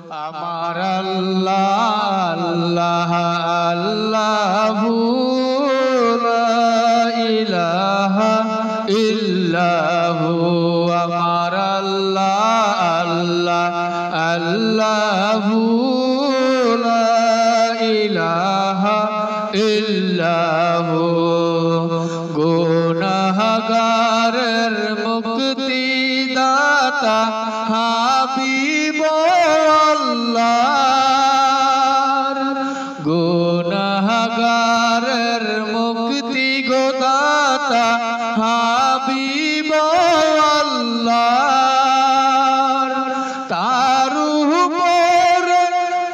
আমার আল্লাহ আল্লাহ আল্লাহু লা ইলাহা ইল্লাহু আমার আল্লাহ আল্লাহ আল্লাহু লা ইলাহা ইল্লাহু গুনাহগারের মুক্তিদাতা হাবিব আল্লাহর গুনাহগারের মুক্তি গোদাতা হাবিব আল্লাহর তার উপর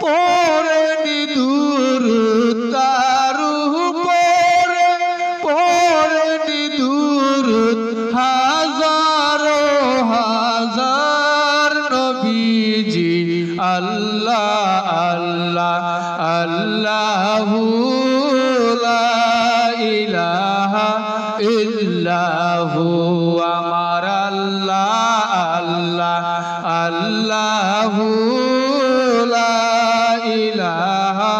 পড়ে নিদুরুদ তার উপর পড়ে নিদুরুদ হাজারো হাজার নবীজি আল্লাহ আল্লাহ আল্লাহু লা ইলাহা ইল্লাহু আমার আল্লাহ আল্লাহ আল্লাহু লা ইলাহা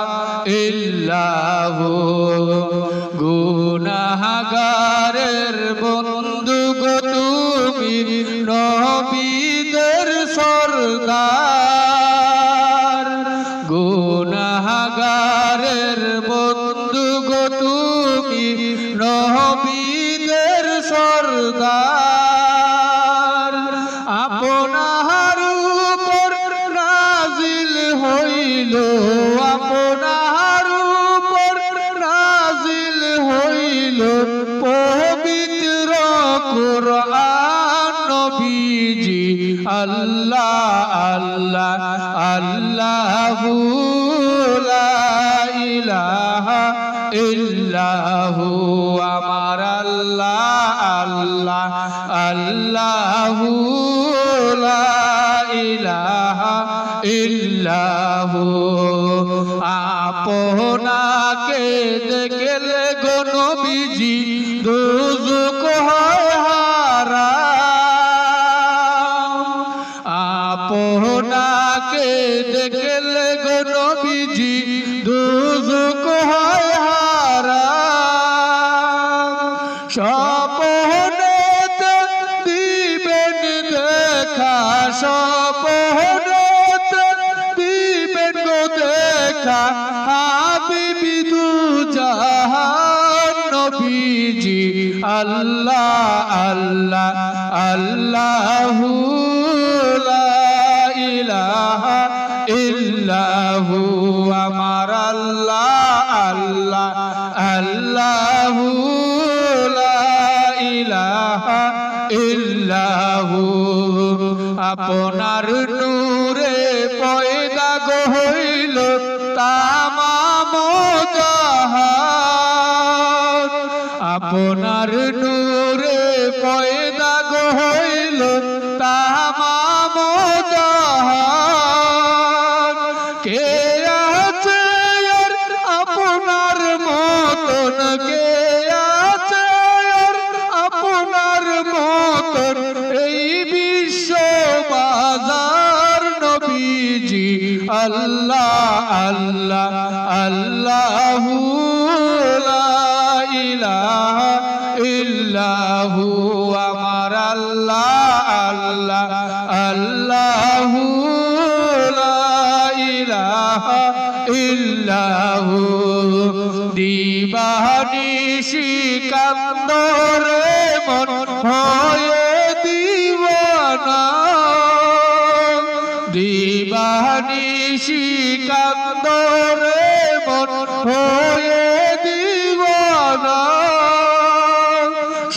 ইল্লাহু গুনাহগারের বন্ধু গো তুমি নবীদের সরদার গুনাহগারের বন্ধু গো তুমি নবীদের সরদার আপনার উপর নাজিল হইল আপনার উপর নাজিল হইল পবিত্র কুরআন নবীজি আল্লাহ আল্লাহ আল্লাহু লা ইলাহা ইল্লাহু আমার আল্লাহ আল্লাহ আল্লাহু লা ইলাহা ইল্লাহু আপনাকে দেখলে গো নবীজি দোজখ হয় হারাম আপনাকে দেখলে গো নবীজি দোজখ হয় হারাম স্বপ্নেতে দিবেন দেখা স্বপ্নেতে দিবেন গো দেখা হাবিবি দু জাহান নবীজি আল্লাহ আল্লাহ আল্লাহু লা ইলাহা ইল্লাহু আমার আল্লাহ আল্লাহ আল্লাহু লা ইলাহা ইল্লাহু আপনার নূরে পয়দা গো হইল তামাম জাহান আপনার নূরে পয়দা গো হইল তামাম জাহান কে আছে আর আপনার মতন কে আছে আর আপনার মতন এই বিশ্ব বাজার নবীজি আল্লাহ আল্লাহ আল্লাহু লা ইলাহা ইল্লাহু আমার আল্লাহ আল্লাহ আল্লাহু লা ইলাহা ইল্লাহু দিবানিশি কান্দরে মন হয়ে দিওয়ানা দিবানিশি কান্দরে মন হয়ে দিওয়ানা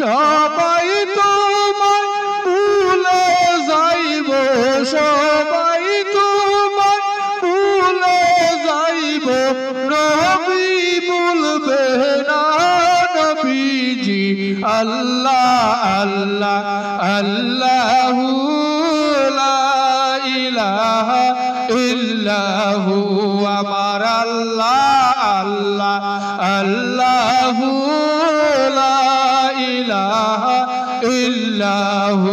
সবাই তোমায় ভুলে যাইব সবাই তোমায় ভুলে যাইব নবী ভুলবে না নবীজি আল্লাহ আল্লাহ আল্লাহু লা ইলাহা ইল্লাহু আমার আল্লাহ আল্লাহ আল্লাহু লা ইলাহা ইল্লাহু